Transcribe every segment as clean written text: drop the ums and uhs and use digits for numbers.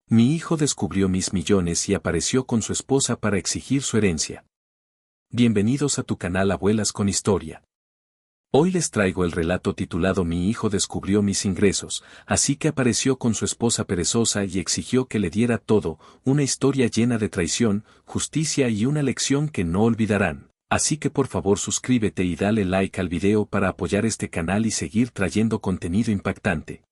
Mi hijo descubrió mis millones y apareció con su esposa para exigir su herencia. Bienvenidos a tu canal Abuelas con Historia. Hoy les traigo el relato titulado Mi hijo descubrió mis ingresos, así que apareció con su esposa perezosa y exigió que le diera todo, una historia llena de traición, justicia y una lección que no olvidarán. Así que por favor suscríbete y dale like al video para apoyar este canal y seguir trayendo contenido impactante.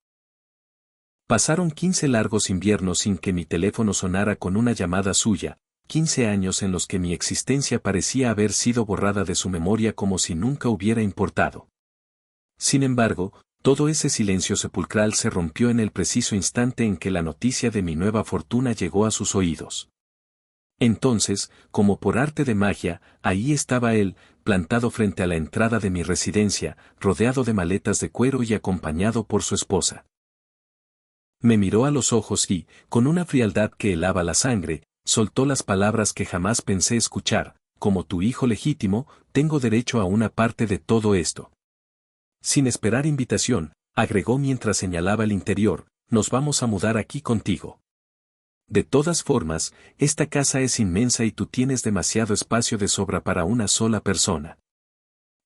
Pasaron 15 largos inviernos sin que mi teléfono sonara con una llamada suya, 15 años en los que mi existencia parecía haber sido borrada de su memoria como si nunca hubiera importado. Sin embargo, todo ese silencio sepulcral se rompió en el preciso instante en que la noticia de mi nueva fortuna llegó a sus oídos. Entonces, como por arte de magia, ahí estaba él, plantado frente a la entrada de mi residencia, rodeado de maletas de cuero y acompañado por su esposa. Me miró a los ojos y, con una frialdad que helaba la sangre, soltó las palabras que jamás pensé escuchar: como tu hijo legítimo, tengo derecho a una parte de todo esto. Sin esperar invitación, agregó mientras señalaba el interior: nos vamos a mudar aquí contigo. De todas formas, esta casa es inmensa y tú tienes demasiado espacio de sobra para una sola persona.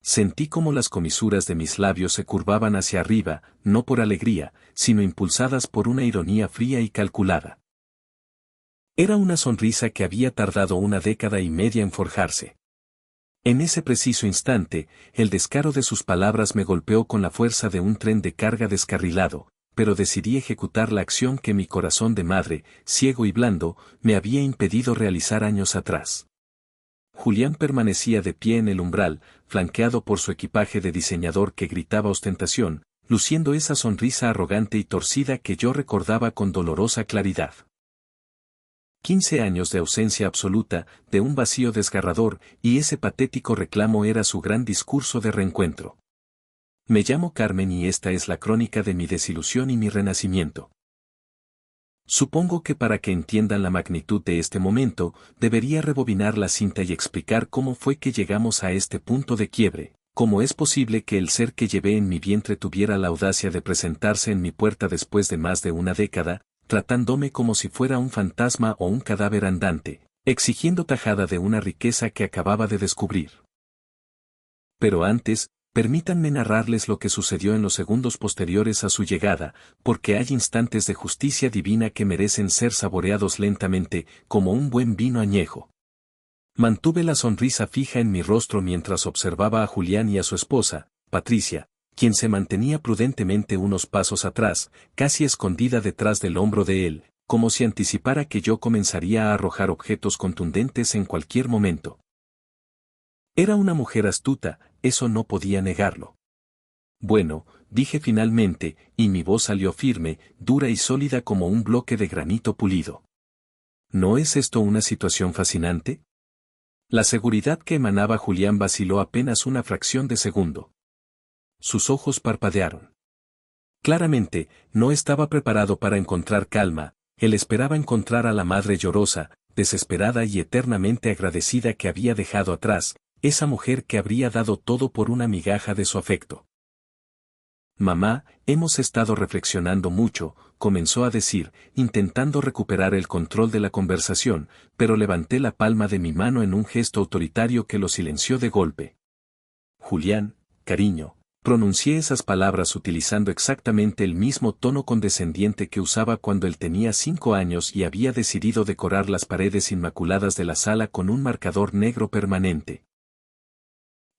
Sentí como las comisuras de mis labios se curvaban hacia arriba, no por alegría, sino impulsadas por una ironía fría y calculada. Era una sonrisa que había tardado una década y media en forjarse. En ese preciso instante, el descaro de sus palabras me golpeó con la fuerza de un tren de carga descarrilado, pero decidí ejecutar la acción que mi corazón de madre, ciego y blando, me había impedido realizar años atrás. Julián permanecía de pie en el umbral, flanqueado por su equipaje de diseñador que gritaba ostentación, luciendo esa sonrisa arrogante y torcida que yo recordaba con dolorosa claridad. 15 años de ausencia absoluta, de un vacío desgarrador, y ese patético reclamo era su gran discurso de reencuentro. Me llamo Carmen y esta es la crónica de mi desilusión y mi renacimiento. Supongo que para que entiendan la magnitud de este momento, debería rebobinar la cinta y explicar cómo fue que llegamos a este punto de quiebre, cómo es posible que el ser que llevé en mi vientre tuviera la audacia de presentarse en mi puerta después de más de una década, tratándome como si fuera un fantasma o un cadáver andante, exigiendo tajada de una riqueza que acababa de descubrir. Pero antes, permítanme narrarles lo que sucedió en los segundos posteriores a su llegada, porque hay instantes de justicia divina que merecen ser saboreados lentamente, como un buen vino añejo. Mantuve la sonrisa fija en mi rostro mientras observaba a Julián y a su esposa, Patricia, quien se mantenía prudentemente unos pasos atrás, casi escondida detrás del hombro de él, como si anticipara que yo comenzaría a arrojar objetos contundentes en cualquier momento. Era una mujer astuta, eso no podía negarlo. Bueno, dije finalmente, y mi voz salió firme, dura y sólida como un bloque de granito pulido. ¿No es esto una situación fascinante? La seguridad que emanaba Julián vaciló apenas una fracción de segundo. Sus ojos parpadearon. Claramente, no estaba preparado para encontrar calma, él esperaba encontrar a la madre llorosa, desesperada y eternamente agradecida que había dejado atrás, esa mujer que habría dado todo por una migaja de su afecto. Mamá, hemos estado reflexionando mucho, comenzó a decir, intentando recuperar el control de la conversación, pero levanté la palma de mi mano en un gesto autoritario que lo silenció de golpe. Julián, cariño, pronuncié esas palabras utilizando exactamente el mismo tono condescendiente que usaba cuando él tenía 5 años y había decidido decorar las paredes inmaculadas de la sala con un marcador negro permanente.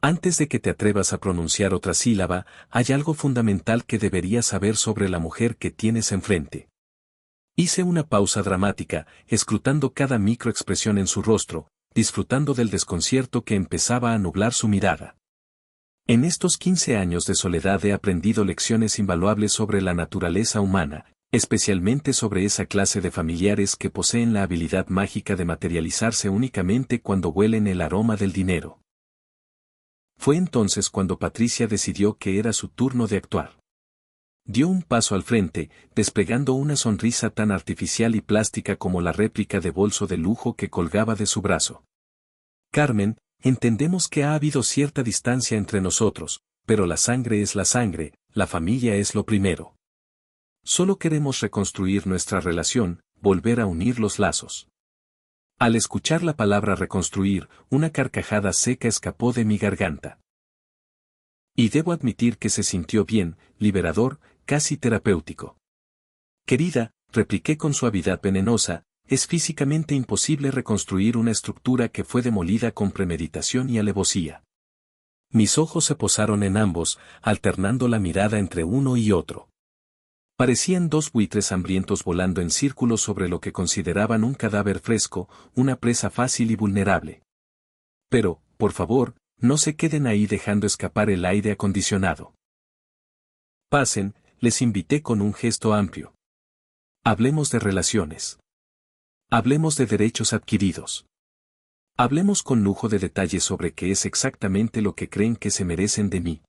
Antes de que te atrevas a pronunciar otra sílaba, hay algo fundamental que deberías saber sobre la mujer que tienes enfrente. Hice una pausa dramática, escrutando cada microexpresión en su rostro, disfrutando del desconcierto que empezaba a nublar su mirada. En estos 15 años de soledad he aprendido lecciones invaluables sobre la naturaleza humana, especialmente sobre esa clase de familiares que poseen la habilidad mágica de materializarse únicamente cuando huelen el aroma del dinero. Fue entonces cuando Patricia decidió que era su turno de actuar. Dio un paso al frente, desplegando una sonrisa tan artificial y plástica como la réplica de bolso de lujo que colgaba de su brazo. Carmen, entendemos que ha habido cierta distancia entre nosotros, pero la sangre es la sangre, la familia es lo primero. Solo queremos reconstruir nuestra relación, volver a unir los lazos. Al escuchar la palabra reconstruir, una carcajada seca escapó de mi garganta. Y debo admitir que se sintió bien, liberador, casi terapéutico. Querida, repliqué con suavidad venenosa, es físicamente imposible reconstruir una estructura que fue demolida con premeditación y alevosía. Mis ojos se posaron en ambos, alternando la mirada entre uno y otro. Parecían dos buitres hambrientos volando en círculos sobre lo que consideraban un cadáver fresco, una presa fácil y vulnerable. Pero, por favor, no se queden ahí dejando escapar el aire acondicionado. Pasen, les invité con un gesto amplio. Hablemos de relaciones. Hablemos de derechos adquiridos. Hablemos con lujo de detalles sobre qué es exactamente lo que creen que se merecen de mí.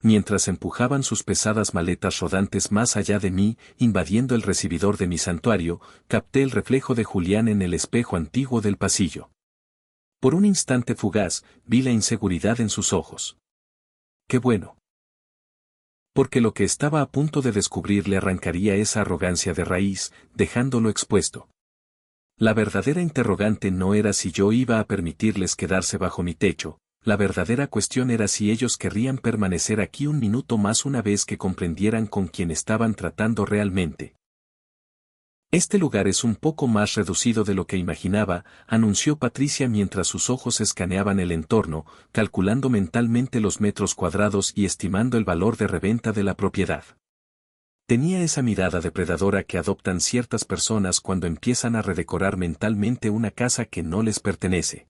Mientras empujaban sus pesadas maletas rodantes más allá de mí, invadiendo el recibidor de mi santuario, capté el reflejo de Julián en el espejo antiguo del pasillo. Por un instante fugaz, vi la inseguridad en sus ojos. ¡Qué bueno! Porque lo que estaba a punto de descubrir le arrancaría esa arrogancia de raíz, dejándolo expuesto. La verdadera interrogante no era si yo iba a permitirles quedarse bajo mi techo, la verdadera cuestión era si ellos querrían permanecer aquí un minuto más una vez que comprendieran con quién estaban tratando realmente. Este lugar es un poco más reducido de lo que imaginaba, anunció Patricia mientras sus ojos escaneaban el entorno, calculando mentalmente los metros cuadrados y estimando el valor de reventa de la propiedad. Tenía esa mirada depredadora que adoptan ciertas personas cuando empiezan a redecorar mentalmente una casa que no les pertenece.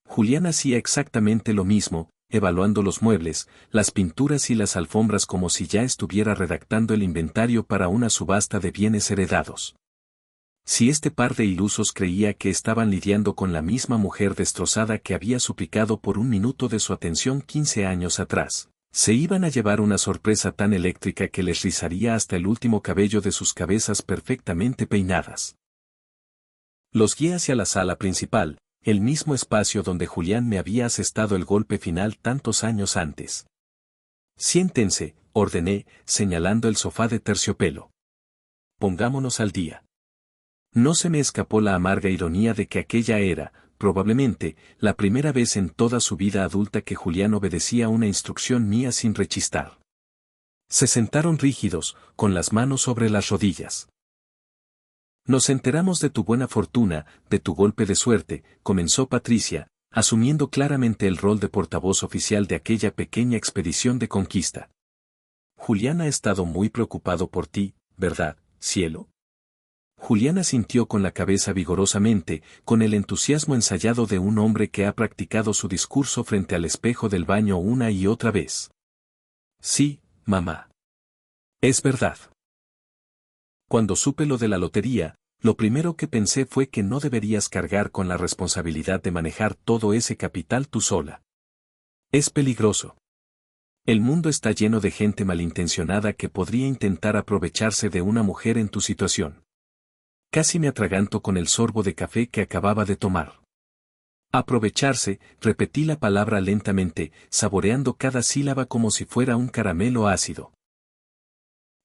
Julián hacía exactamente lo mismo, evaluando los muebles, las pinturas y las alfombras como si ya estuviera redactando el inventario para una subasta de bienes heredados. Si este par de ilusos creía que estaban lidiando con la misma mujer destrozada que había suplicado por un minuto de su atención 15 años atrás, se iban a llevar una sorpresa tan eléctrica que les rizaría hasta el último cabello de sus cabezas perfectamente peinadas. Los guié hacia la sala principal, el mismo espacio donde Julián me había asestado el golpe final tantos años antes. Siéntense, ordené, señalando el sofá de terciopelo. Pongámonos al día. No se me escapó la amarga ironía de que aquella era, probablemente, la primera vez en toda su vida adulta que Julián obedecía una instrucción mía sin rechistar. Se sentaron rígidos, con las manos sobre las rodillas. Nos enteramos de tu buena fortuna, de tu golpe de suerte, comenzó Patricia, asumiendo claramente el rol de portavoz oficial de aquella pequeña expedición de conquista. Julián ha estado muy preocupado por ti, ¿verdad, cielo? Julián asintió con la cabeza vigorosamente, con el entusiasmo ensayado de un hombre que ha practicado su discurso frente al espejo del baño una y otra vez. Sí, mamá. Es verdad. Cuando supe lo de la lotería, lo primero que pensé fue que no deberías cargar con la responsabilidad de manejar todo ese capital tú sola. Es peligroso. El mundo está lleno de gente malintencionada que podría intentar aprovecharse de una mujer en tu situación. Casi me atraganto con el sorbo de café que acababa de tomar. Aprovecharse, repetí la palabra lentamente, saboreando cada sílaba como si fuera un caramelo ácido.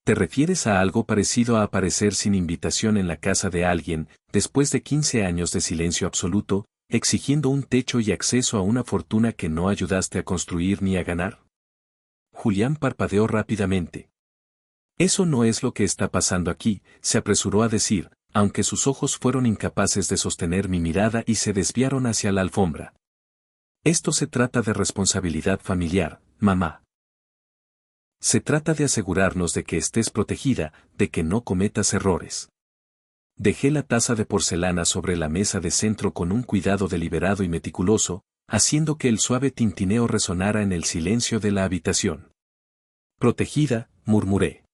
¿Te refieres a algo parecido a aparecer sin invitación en la casa de alguien, después de 15 años de silencio absoluto, exigiendo un techo y acceso a una fortuna que no ayudaste a construir ni a ganar? Julián parpadeó rápidamente. Eso no es lo que está pasando aquí, se apresuró a decir, aunque sus ojos fueron incapaces de sostener mi mirada y se desviaron hacia la alfombra. Esto se trata de responsabilidad familiar, mamá. Se trata de asegurarnos de que estés protegida, de que no cometas errores. Dejé la taza de porcelana sobre la mesa de centro con un cuidado deliberado y meticuloso, haciendo que el suave tintineo resonara en el silencio de la habitación. Protegida, murmuré.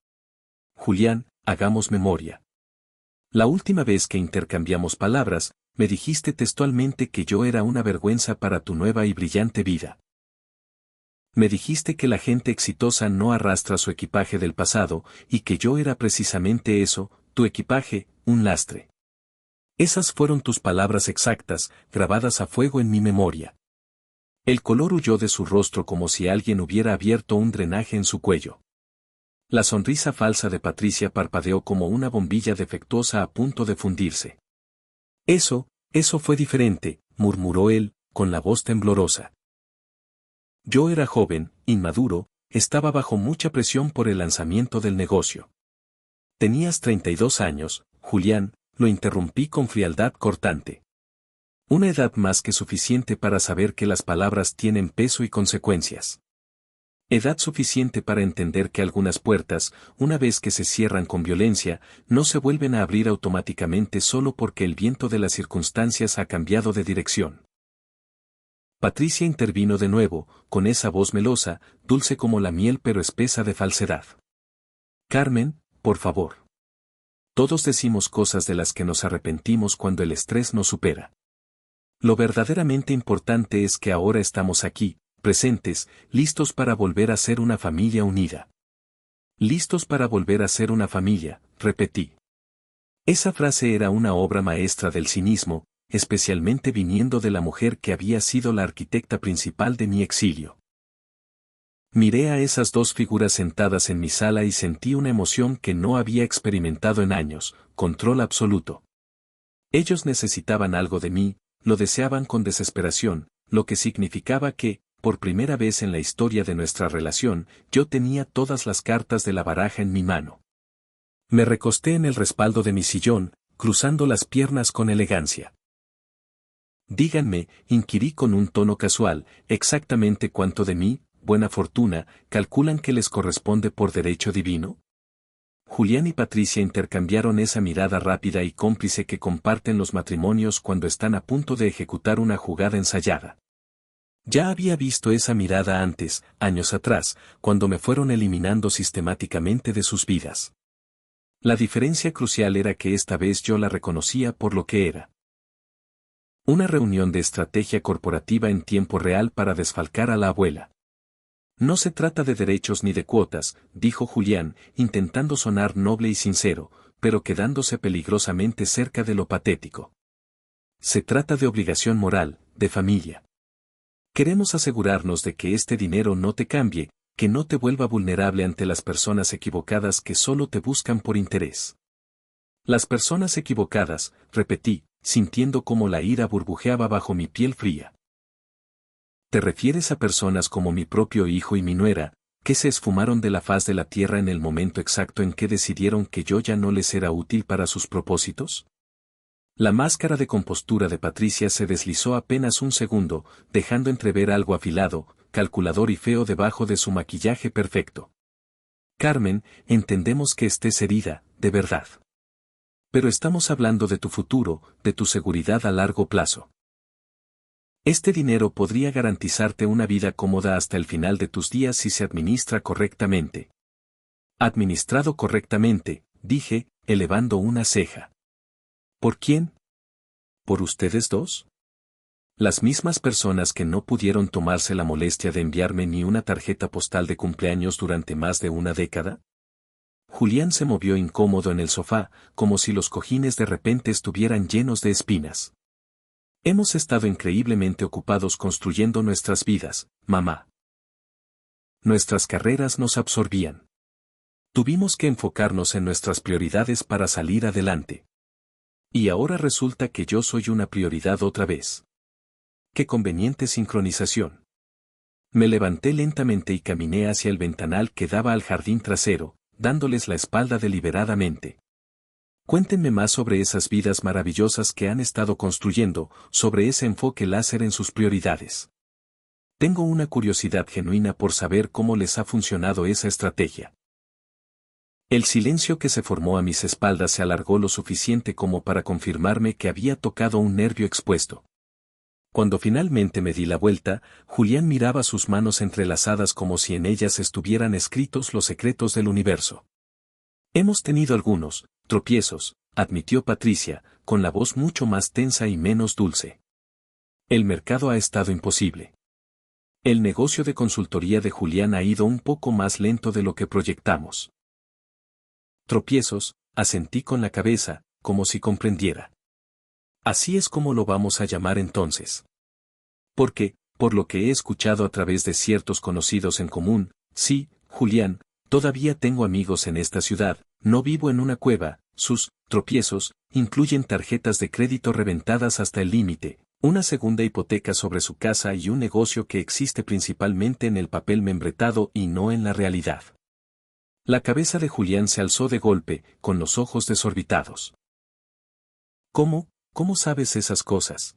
Julián, hagamos memoria. La última vez que intercambiamos palabras, me dijiste textualmente que yo era una vergüenza para tu nueva y brillante vida. Me dijiste que la gente exitosa no arrastra su equipaje del pasado, y que yo era precisamente eso, tu equipaje, un lastre. Esas fueron tus palabras exactas, grabadas a fuego en mi memoria. El color huyó de su rostro como si alguien hubiera abierto un drenaje en su cuello. La sonrisa falsa de Patricia parpadeó como una bombilla defectuosa a punto de fundirse. Eso fue diferente, murmuró él, con la voz temblorosa. Yo era joven, inmaduro, estaba bajo mucha presión por el lanzamiento del negocio. Tenías 32 años, Julián, lo interrumpí con frialdad cortante. Una edad más que suficiente para saber que las palabras tienen peso y consecuencias. Edad suficiente para entender que algunas puertas, una vez que se cierran con violencia, no se vuelven a abrir automáticamente solo porque el viento de las circunstancias ha cambiado de dirección. Patricia intervino de nuevo, con esa voz melosa, dulce como la miel pero espesa de falsedad. Carmen, por favor. Todos decimos cosas de las que nos arrepentimos cuando el estrés nos supera. Lo verdaderamente importante es que ahora estamos aquí, presentes, listos para volver a ser una familia unida. Listos para volver a ser una familia, repetí. Esa frase era una obra maestra del cinismo, especialmente viniendo de la mujer que había sido la arquitecta principal de mi exilio. Miré a esas dos figuras sentadas en mi sala y sentí una emoción que no había experimentado en años, control absoluto. Ellos necesitaban algo de mí, lo deseaban con desesperación, lo que significaba que, por primera vez en la historia de nuestra relación, yo tenía todas las cartas de la baraja en mi mano. Me recosté en el respaldo de mi sillón, cruzando las piernas con elegancia. Díganme, inquirí con un tono casual, exactamente cuánto de mí, buena fortuna, calculan que les corresponde por derecho divino. Julián y Patricia intercambiaron esa mirada rápida y cómplice que comparten los matrimonios cuando están a punto de ejecutar una jugada ensayada. Ya había visto esa mirada antes, años atrás, cuando me fueron eliminando sistemáticamente de sus vidas. La diferencia crucial era que esta vez yo la reconocía por lo que era. Una reunión de estrategia corporativa en tiempo real para desfalcar a la abuela. No se trata de derechos ni de cuotas, dijo Julián, intentando sonar noble y sincero, pero quedándose peligrosamente cerca de lo patético. Se trata de obligación moral, de familia. Queremos asegurarnos de que este dinero no te cambie, que no te vuelva vulnerable ante las personas equivocadas que solo te buscan por interés. Las personas equivocadas, repetí, sintiendo cómo la ira burbujeaba bajo mi piel fría. ¿Te refieres a personas como mi propio hijo y mi nuera, que se esfumaron de la faz de la tierra en el momento exacto en que decidieron que yo ya no les era útil para sus propósitos? La máscara de compostura de Patricia se deslizó apenas un segundo, dejando entrever algo afilado, calculador y feo debajo de su maquillaje perfecto. Carmen, entendemos que estés herida, de verdad. Pero estamos hablando de tu futuro, de tu seguridad a largo plazo. Este dinero podría garantizarte una vida cómoda hasta el final de tus días si se administra correctamente. Administrado correctamente, dije, elevando una ceja. ¿Por quién? ¿Por ustedes dos? Las mismas personas que no pudieron tomarse la molestia de enviarme ni una tarjeta postal de cumpleaños durante más de una década. Julián se movió incómodo en el sofá, como si los cojines de repente estuvieran llenos de espinas. Hemos estado increíblemente ocupados construyendo nuestras vidas, mamá. Nuestras carreras nos absorbían. Tuvimos que enfocarnos en nuestras prioridades para salir adelante. Y ahora resulta que yo soy una prioridad otra vez. ¡Qué conveniente sincronización! Me levanté lentamente y caminé hacia el ventanal que daba al jardín trasero, dándoles la espalda deliberadamente. Cuéntenme más sobre esas vidas maravillosas que han estado construyendo, sobre ese enfoque láser en sus prioridades. Tengo una curiosidad genuina por saber cómo les ha funcionado esa estrategia. El silencio que se formó a mis espaldas se alargó lo suficiente como para confirmarme que había tocado un nervio expuesto. Cuando finalmente me di la vuelta, Julián miraba sus manos entrelazadas como si en ellas estuvieran escritos los secretos del universo. Hemos tenido algunos tropiezos, admitió Patricia, con la voz mucho más tensa y menos dulce. El mercado ha estado imposible. El negocio de consultoría de Julián ha ido un poco más lento de lo que proyectamos. Tropiezos, asentí con la cabeza, como si comprendiera. Así es como lo vamos a llamar entonces. Porque, por lo que he escuchado a través de ciertos conocidos en común, sí, Julián, Todavía tengo amigos en esta ciudad, no vivo en una cueva, sus tropiezos incluyen tarjetas de crédito reventadas hasta el límite, una segunda hipoteca sobre su casa y un negocio que existe principalmente en el papel membretado y no en la realidad. La cabeza de Julián se alzó de golpe, con los ojos desorbitados. ¿Cómo? ¿Cómo sabes esas cosas?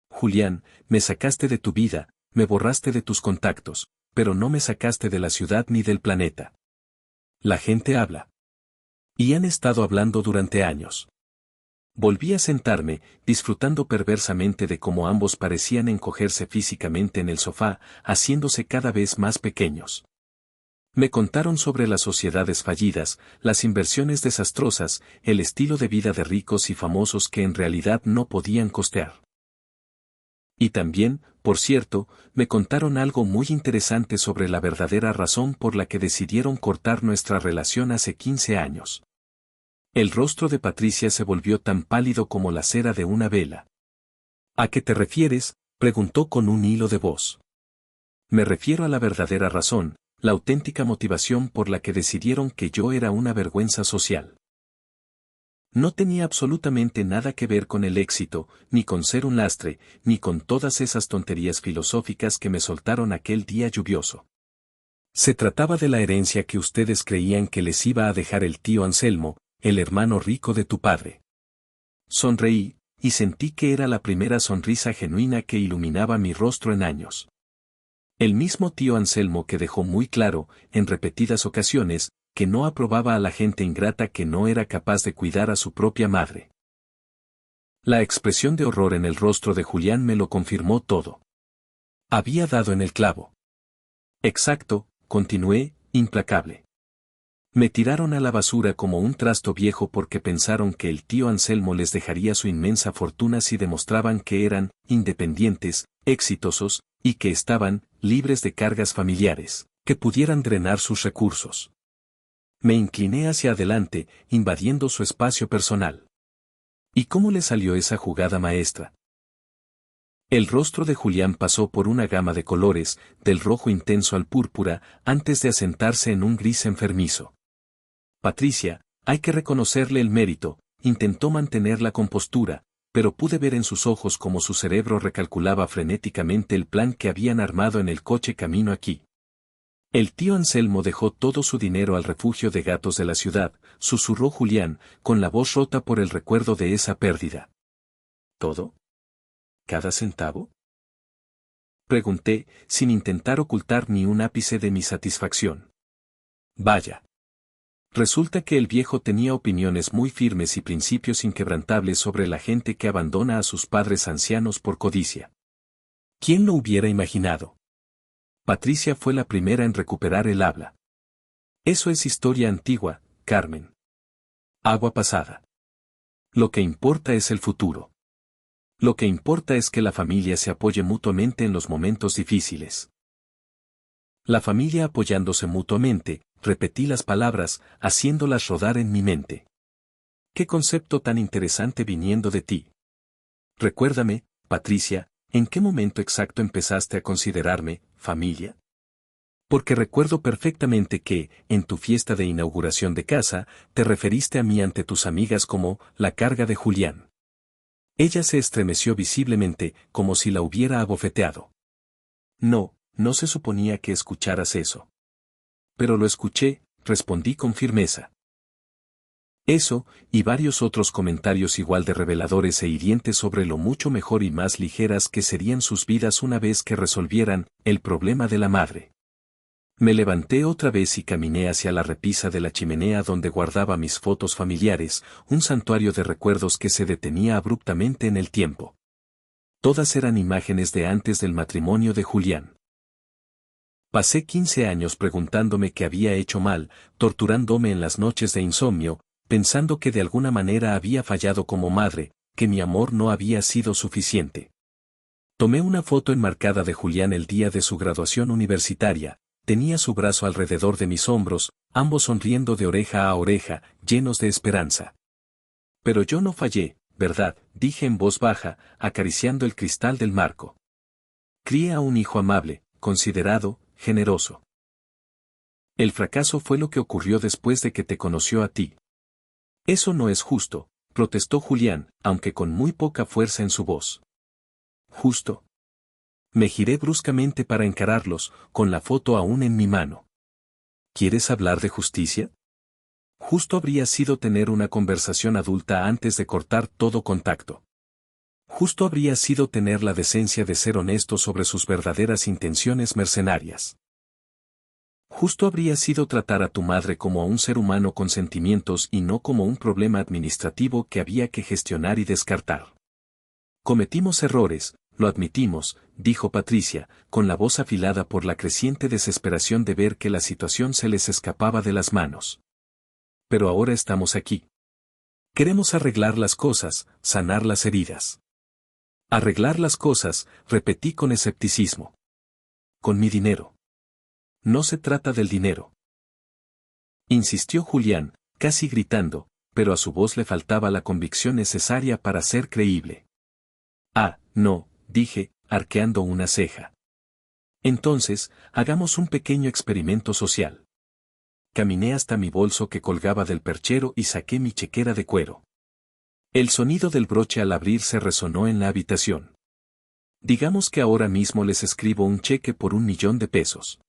Julián, me sacaste de tu vida, me borraste de tus contactos, pero no me sacaste de la ciudad ni del planeta. La gente habla. Y han estado hablando durante años. Volví a sentarme, disfrutando perversamente de cómo ambos parecían encogerse físicamente en el sofá, haciéndose cada vez más pequeños. Me contaron sobre las sociedades fallidas, las inversiones desastrosas, el estilo de vida de ricos y famosos que en realidad no podían costear. Y también, por cierto, me contaron algo muy interesante sobre la verdadera razón por la que decidieron cortar nuestra relación hace 15 años. El rostro de Patricia se volvió tan pálido como la cera de una vela. ¿A qué te refieres?, preguntó con un hilo de voz. Me refiero a la verdadera razón, la auténtica motivación por la que decidieron que yo era una vergüenza social. No tenía absolutamente nada que ver con el éxito, ni con ser un lastre, ni con todas esas tonterías filosóficas que me soltaron aquel día lluvioso. Se trataba de la herencia que ustedes creían que les iba a dejar el tío Anselmo, el hermano rico de tu padre. Sonreí, y sentí que era la primera sonrisa genuina que iluminaba mi rostro en años. El mismo tío Anselmo que dejó muy claro, en repetidas ocasiones, que no aprobaba a la gente ingrata que no era capaz de cuidar a su propia madre. La expresión de horror en el rostro de Julián me lo confirmó todo. Había dado en el clavo. Exacto, continué, implacable. Me tiraron a la basura como un trasto viejo porque pensaron que el tío Anselmo les dejaría su inmensa fortuna si demostraban que eran independientes, exitosos, y que estaban libres de cargas familiares, que pudieran drenar sus recursos. Me incliné hacia adelante, invadiendo su espacio personal. ¿Y cómo le salió esa jugada maestra? El rostro de Julián pasó por una gama de colores, del rojo intenso al púrpura, antes de asentarse en un gris enfermizo. Patricia, hay que reconocerle el mérito, intentó mantener la compostura, pero pude ver en sus ojos cómo su cerebro recalculaba frenéticamente el plan que habían armado en el coche camino aquí. El tío Anselmo dejó todo su dinero al refugio de gatos de la ciudad, susurró Julián, con la voz rota por el recuerdo de esa pérdida. ¿Todo? ¿Cada centavo? Pregunté, sin intentar ocultar ni un ápice de mi satisfacción. Vaya. Resulta que el viejo tenía opiniones muy firmes y principios inquebrantables sobre la gente que abandona a sus padres ancianos por codicia. ¿Quién lo hubiera imaginado? Patricia fue la primera en recuperar el habla. Eso es historia antigua, Carmen. Agua pasada. Lo que importa es el futuro. Lo que importa es que la familia se apoye mutuamente en los momentos difíciles. La familia apoyándose mutuamente, repetí las palabras, haciéndolas rodar en mi mente. ¡Qué concepto tan interesante viniendo de ti! Recuérdame, Patricia, ¿en qué momento exacto empezaste a considerarme familia? Porque recuerdo perfectamente que, en tu fiesta de inauguración de casa, te referiste a mí ante tus amigas como la carga de Julián. Ella se estremeció visiblemente, como si la hubiera abofeteado. No, no se suponía que escucharas eso. Pero lo escuché, respondí con firmeza. Eso, y varios otros comentarios igual de reveladores e hirientes sobre lo mucho mejor y más ligeras que serían sus vidas una vez que resolvieran el problema de la madre. Me levanté otra vez y caminé hacia la repisa de la chimenea donde guardaba mis fotos familiares, un santuario de recuerdos que se detenía abruptamente en el tiempo. Todas eran imágenes de antes del matrimonio de Julián. Pasé 15 años preguntándome qué había hecho mal, torturándome en las noches de insomnio, pensando que de alguna manera había fallado como madre, que mi amor no había sido suficiente. Tomé una foto enmarcada de Julián el día de su graduación universitaria, tenía su brazo alrededor de mis hombros, ambos sonriendo de oreja a oreja, llenos de esperanza. Pero yo no fallé, ¿verdad?, dije en voz baja, acariciando el cristal del marco. Crié a un hijo amable, considerado, generoso. El fracaso fue lo que ocurrió después de que te conoció a ti. Eso no es justo, protestó Julián, aunque con muy poca fuerza en su voz. ¿Justo? Me giré bruscamente para encararlos, con la foto aún en mi mano. ¿Quieres hablar de justicia? Justo habría sido tener una conversación adulta antes de cortar todo contacto. Justo habría sido tener la decencia de ser honesto sobre sus verdaderas intenciones mercenarias. Justo habría sido tratar a tu madre como a un ser humano con sentimientos y no como un problema administrativo que había que gestionar y descartar. Cometimos errores, lo admitimos, dijo Patricia, con la voz afilada por la creciente desesperación de ver que la situación se les escapaba de las manos. Pero ahora estamos aquí. Queremos arreglar las cosas, sanar las heridas. Arreglar las cosas, repetí con escepticismo. Con mi dinero. No se trata del dinero. Insistió Julián, casi gritando, pero a su voz le faltaba la convicción necesaria para ser creíble. Ah, no, dije, arqueando una ceja. Entonces, hagamos un pequeño experimento social. Caminé hasta mi bolso que colgaba del perchero y saqué mi chequera de cuero. El sonido del broche al abrirse resonó en la habitación. Digamos que ahora mismo les escribo un cheque por 1.000.000 de pesos.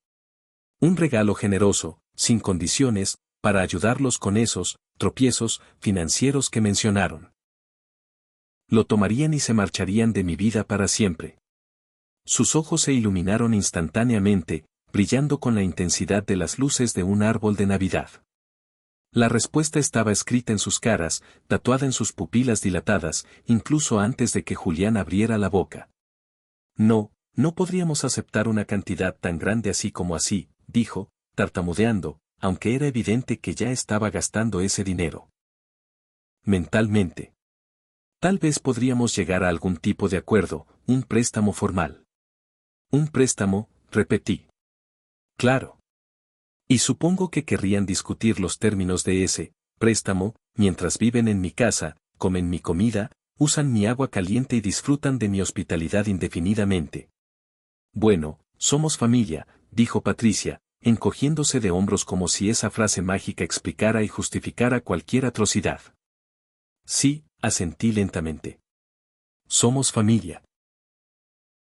Un regalo generoso, sin condiciones, para ayudarlos con esos tropiezos financieros que mencionaron. Lo tomarían y se marcharían de mi vida para siempre. Sus ojos se iluminaron instantáneamente, brillando con la intensidad de las luces de un árbol de Navidad. La respuesta estaba escrita en sus caras, tatuada en sus pupilas dilatadas, incluso antes de que Julián abriera la boca. No, no podríamos aceptar una cantidad tan grande así como así, dijo, tartamudeando, aunque era evidente que ya estaba gastando ese dinero. Mentalmente. Tal vez podríamos llegar a algún tipo de acuerdo, un préstamo formal. Un préstamo, repetí. Claro. Y supongo que querrían discutir los términos de ese préstamo, mientras viven en mi casa, comen mi comida, usan mi agua caliente y disfrutan de mi hospitalidad indefinidamente. Bueno, somos familia, dijo Patricia, encogiéndose de hombros como si esa frase mágica explicara y justificara cualquier atrocidad. Sí, asentí lentamente. Somos familia.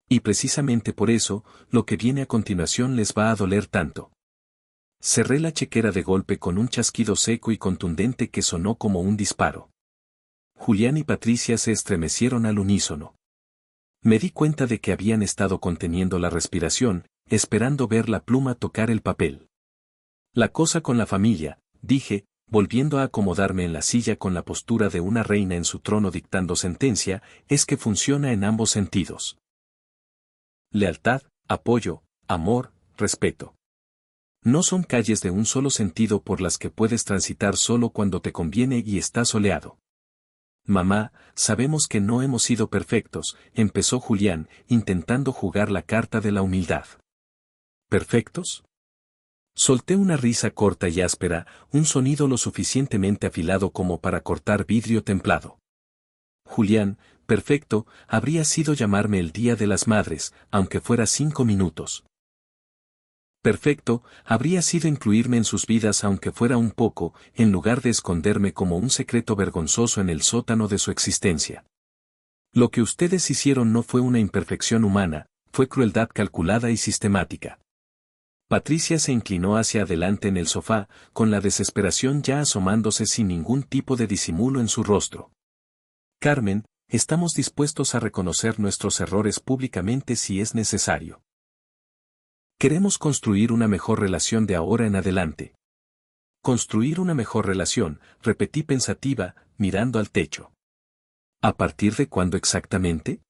Y precisamente por eso, lo que viene a continuación les va a doler tanto. Cerré la chequera de golpe con un chasquido seco y contundente que sonó como un disparo. Julián y Patricia se estremecieron al unísono. Me di cuenta de que habían estado conteniendo la respiración, esperando ver la pluma tocar el papel. La cosa con la familia, dije, volviendo a acomodarme en la silla con la postura de una reina en su trono dictando sentencia, es que funciona en ambos sentidos. Lealtad, apoyo, amor, respeto. No son calles de un solo sentido por las que puedes transitar solo cuando te conviene y está soleado. Mamá, sabemos que no hemos sido perfectos, empezó Julián, intentando jugar la carta de la humildad. ¿Perfectos? Solté una risa corta y áspera, un sonido lo suficientemente afilado como para cortar vidrio templado. Julián, perfecto, habría sido llamarme el Día de las Madres, aunque fuera 5 minutos. Perfecto, habría sido incluirme en sus vidas aunque fuera un poco, en lugar de esconderme como un secreto vergonzoso en el sótano de su existencia. Lo que ustedes hicieron no fue una imperfección humana, fue crueldad calculada y sistemática. Patricia se inclinó hacia adelante en el sofá, con la desesperación ya asomándose sin ningún tipo de disimulo en su rostro. Carmen, estamos dispuestos a reconocer nuestros errores públicamente si es necesario. Queremos construir una mejor relación de ahora en adelante. Construir una mejor relación, repetí pensativa, mirando al techo. ¿A partir de cuándo exactamente?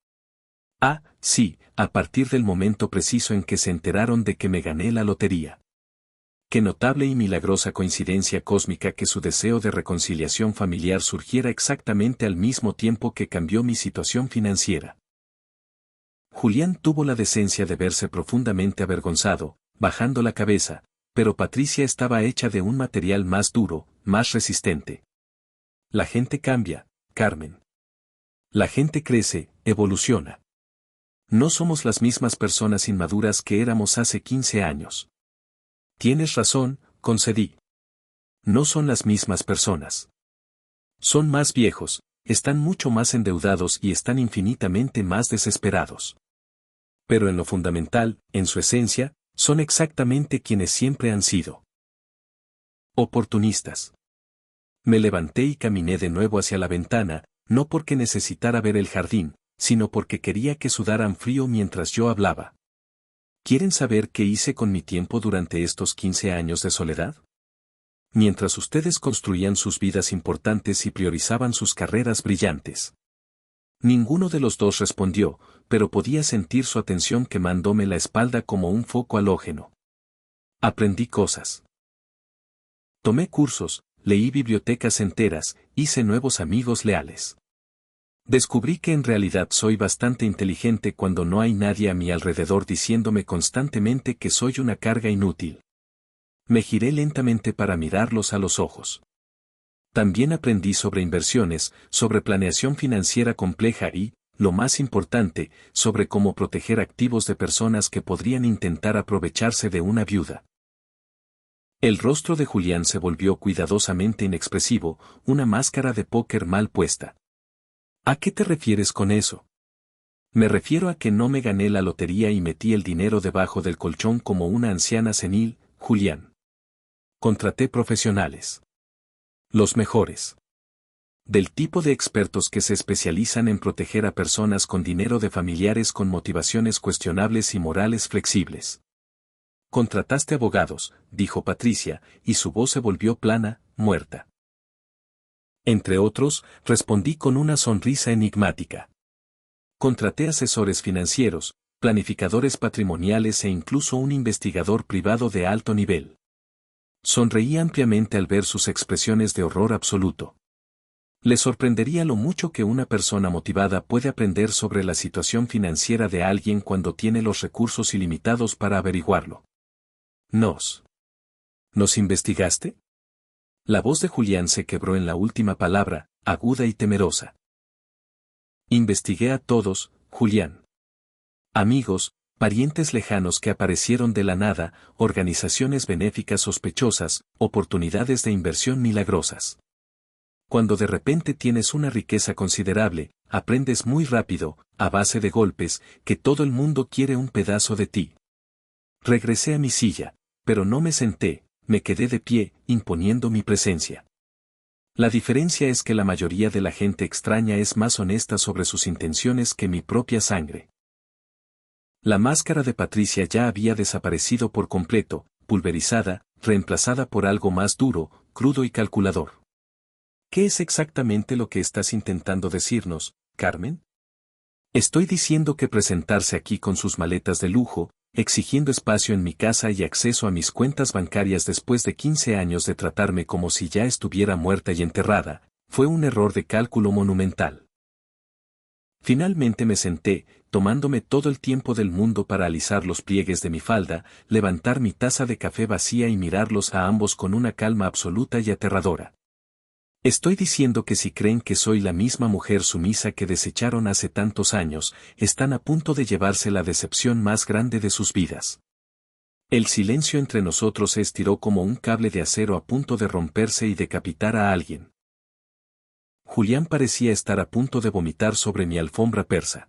Ah, sí, a partir del momento preciso en que se enteraron de que me gané la lotería. Qué notable y milagrosa coincidencia cósmica que su deseo de reconciliación familiar surgiera exactamente al mismo tiempo que cambió mi situación financiera. Julián tuvo la decencia de verse profundamente avergonzado, bajando la cabeza, pero Patricia estaba hecha de un material más duro, más resistente. La gente cambia, Carmen. La gente crece, evoluciona. No somos las mismas personas inmaduras que éramos hace 15 años. Tienes razón, concedí. No son las mismas personas. Son más viejos, están mucho más endeudados y están infinitamente más desesperados. Pero en lo fundamental, en su esencia, son exactamente quienes siempre han sido. Oportunistas. Me levanté y caminé de nuevo hacia la ventana, no porque necesitara ver el jardín, sino porque quería que sudaran frío mientras yo hablaba. ¿Quieren saber qué hice con mi tiempo durante estos 15 años de soledad? Mientras ustedes construían sus vidas importantes y priorizaban sus carreras brillantes. Ninguno de los dos respondió, pero podía sentir su atención quemándome la espalda como un foco halógeno. Aprendí cosas. Tomé cursos, leí bibliotecas enteras, hice nuevos amigos leales. Descubrí que en realidad soy bastante inteligente cuando no hay nadie a mi alrededor diciéndome constantemente que soy una carga inútil. Me giré lentamente para mirarlos a los ojos. También aprendí sobre inversiones, sobre planeación financiera compleja y, lo más importante, sobre cómo proteger activos de personas que podrían intentar aprovecharse de una viuda. El rostro de Julián se volvió cuidadosamente inexpresivo, una máscara de póker mal puesta. ¿A qué te refieres con eso? Me refiero a que no me gané la lotería y metí el dinero debajo del colchón como una anciana senil, Julián. Contraté profesionales. Los mejores. Del tipo de expertos que se especializan en proteger a personas con dinero de familiares con motivaciones cuestionables y morales flexibles. Contrataste abogados, dijo Patricia, y su voz se volvió plana, muerta. Entre otros, respondí con una sonrisa enigmática. Contraté asesores financieros, planificadores patrimoniales e incluso un investigador privado de alto nivel. Sonreí ampliamente al ver sus expresiones de horror absoluto. Le sorprendería lo mucho que una persona motivada puede aprender sobre la situación financiera de alguien cuando tiene los recursos ilimitados para averiguarlo. ¿Nos investigaste? La voz de Julián se quebró en la última palabra, aguda y temerosa. Investigué a todos, Julián. Amigos, parientes lejanos que aparecieron de la nada, organizaciones benéficas sospechosas, oportunidades de inversión milagrosas. Cuando de repente tienes una riqueza considerable, aprendes muy rápido, a base de golpes, que todo el mundo quiere un pedazo de ti. Regresé a mi silla, pero no me senté, me quedé de pie, imponiendo mi presencia. La diferencia es que la mayoría de la gente extraña es más honesta sobre sus intenciones que mi propia sangre. La máscara de Patricia ya había desaparecido por completo, pulverizada, reemplazada por algo más duro, crudo y calculador. ¿Qué es exactamente lo que estás intentando decirnos, Carmen? Estoy diciendo que presentarse aquí con sus maletas de lujo, exigiendo espacio en mi casa y acceso a mis cuentas bancarias después de 15 años de tratarme como si ya estuviera muerta y enterrada, fue un error de cálculo monumental. Finalmente me senté, tomándome todo el tiempo del mundo para alisar los pliegues de mi falda, levantar mi taza de café vacía y mirarlos a ambos con una calma absoluta y aterradora. Estoy diciendo que si creen que soy la misma mujer sumisa que desecharon hace tantos años, están a punto de llevarse la decepción más grande de sus vidas. El silencio entre nosotros se estiró como un cable de acero a punto de romperse y decapitar a alguien. Julián parecía estar a punto de vomitar sobre mi alfombra persa.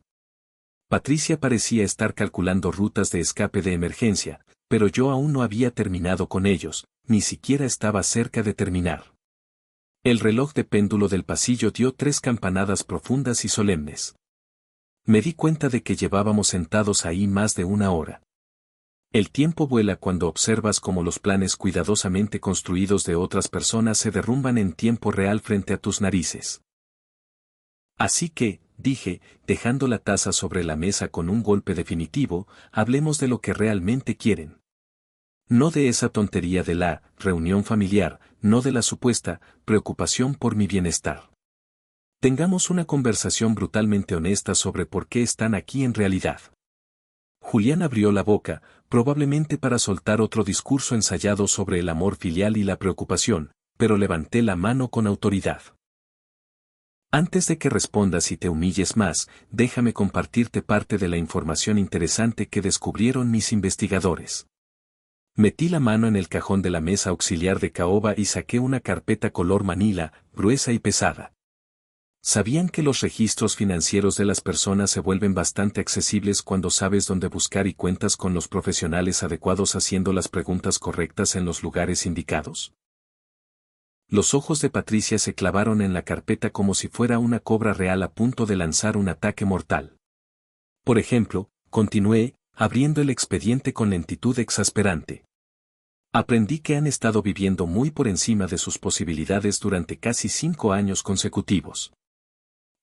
Patricia parecía estar calculando rutas de escape de emergencia, pero yo aún no había terminado con ellos, ni siquiera estaba cerca de terminar. El reloj de péndulo del pasillo dio 3 campanadas profundas y solemnes. Me di cuenta de que llevábamos sentados ahí más de una hora. El tiempo vuela cuando observas cómo los planes cuidadosamente construidos de otras personas se derrumban en tiempo real frente a tus narices. Así que, dije, dejando la taza sobre la mesa con un golpe definitivo, hablemos de lo que realmente quieren. No de esa tontería de la reunión familiar, no de la supuesta preocupación por mi bienestar. Tengamos una conversación brutalmente honesta sobre por qué están aquí en realidad. Julián abrió la boca, probablemente para soltar otro discurso ensayado sobre el amor filial y la preocupación, pero levanté la mano con autoridad. Antes de que respondas y te humilles más, déjame compartirte parte de la información interesante que descubrieron mis investigadores. Metí la mano en el cajón de la mesa auxiliar de caoba y saqué una carpeta color manila, gruesa y pesada. ¿Sabían que los registros financieros de las personas se vuelven bastante accesibles cuando sabes dónde buscar y cuentas con los profesionales adecuados haciendo las preguntas correctas en los lugares indicados? Los ojos de Patricia se clavaron en la carpeta como si fuera una cobra real a punto de lanzar un ataque mortal. Por ejemplo, continué, abriendo el expediente con lentitud exasperante. Aprendí que han estado viviendo muy por encima de sus posibilidades durante casi 5 años consecutivos.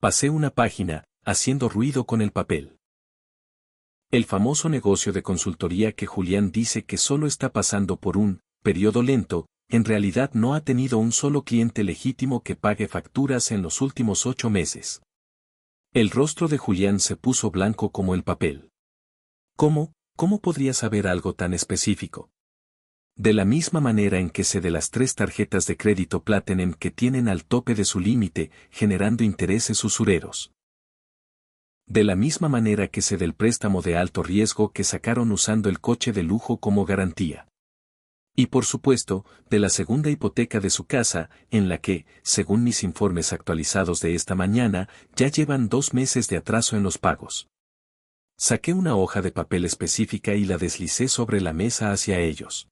Pasé una página, haciendo ruido con el papel. El famoso negocio de consultoría que Julián dice que solo está pasando por un periodo lento, en realidad no ha tenido un solo cliente legítimo que pague facturas en los últimos 8 meses. El rostro de Julián se puso blanco como el papel. ¿Cómo podría saber algo tan específico? De la misma manera en que sé de las 3 tarjetas de crédito Platinum que tienen al tope de su límite, generando intereses usureros. De la misma manera que sé del préstamo de alto riesgo que sacaron usando el coche de lujo como garantía. Y por supuesto, de la segunda hipoteca de su casa, en la que, según mis informes actualizados de esta mañana, ya llevan 2 meses de atraso en los pagos. Saqué una hoja de papel específica y la deslicé sobre la mesa hacia ellos.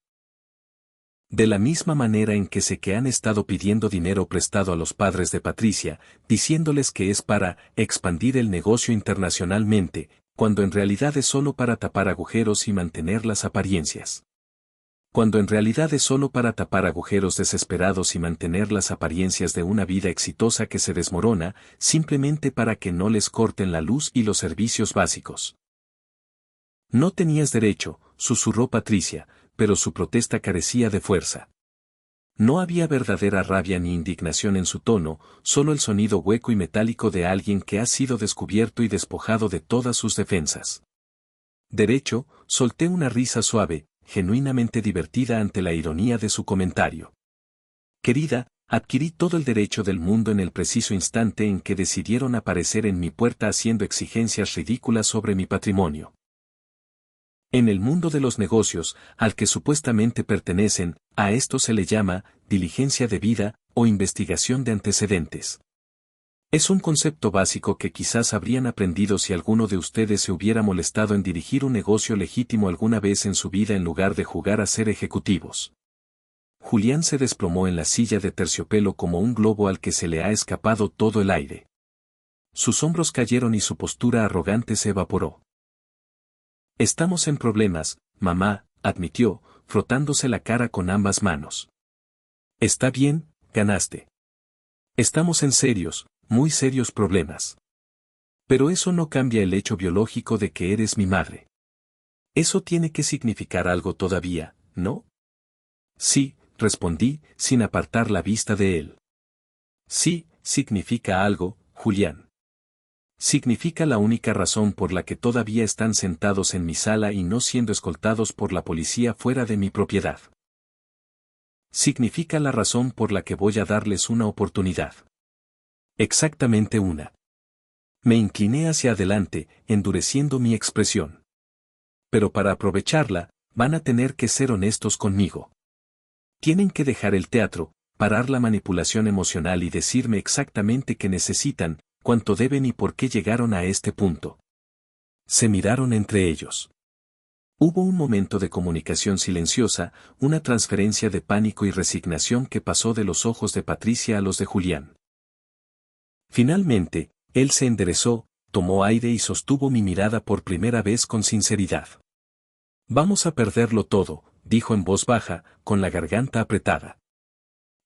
De la misma manera en que sé que han estado pidiendo dinero prestado a los padres de Patricia, diciéndoles que es para expandir el negocio internacionalmente, cuando en realidad es solo para tapar agujeros y mantener las apariencias. Cuando en realidad es solo para tapar agujeros desesperados y mantener las apariencias de una vida exitosa que se desmorona, simplemente para que no les corten la luz y los servicios básicos. No tenías derecho, susurró Patricia, pero su protesta carecía de fuerza. No había verdadera rabia ni indignación en su tono, solo el sonido hueco y metálico de alguien que ha sido descubierto y despojado de todas sus defensas. Derecho, solté una risa suave, genuinamente divertida ante la ironía de su comentario. Querida, adquirí todo el derecho del mundo en el preciso instante en que decidieron aparecer en mi puerta haciendo exigencias ridículas sobre mi patrimonio. En el mundo de los negocios, al que supuestamente pertenecen, a esto se le llama diligencia debida o investigación de antecedentes. Es un concepto básico que quizás habrían aprendido si alguno de ustedes se hubiera molestado en dirigir un negocio legítimo alguna vez en su vida en lugar de jugar a ser ejecutivos. Julián se desplomó en la silla de terciopelo como un globo al que se le ha escapado todo el aire. Sus hombros cayeron y su postura arrogante se evaporó. Estamos en problemas, mamá, admitió, frotándose la cara con ambas manos. Está bien, ganaste. Estamos en serios, muy serios problemas. Pero eso no cambia el hecho biológico de que eres mi madre. Eso tiene que significar algo todavía, ¿no? Sí, respondí, sin apartar la vista de él. Sí, significa algo, Julián. Significa la única razón por la que todavía están sentados en mi sala y no siendo escoltados por la policía fuera de mi propiedad. Significa la razón por la que voy a darles una oportunidad. Exactamente una. Me incliné hacia adelante, endureciendo mi expresión. Pero para aprovecharla, van a tener que ser honestos conmigo. Tienen que dejar el teatro, parar la manipulación emocional y decirme exactamente qué necesitan, cuánto deben y por qué llegaron a este punto. Se miraron entre ellos. Hubo un momento de comunicación silenciosa, una transferencia de pánico y resignación que pasó de los ojos de Patricia a los de Julián. Finalmente, él se enderezó, tomó aire y sostuvo mi mirada por primera vez con sinceridad. Vamos a perderlo todo, dijo en voz baja, con la garganta apretada.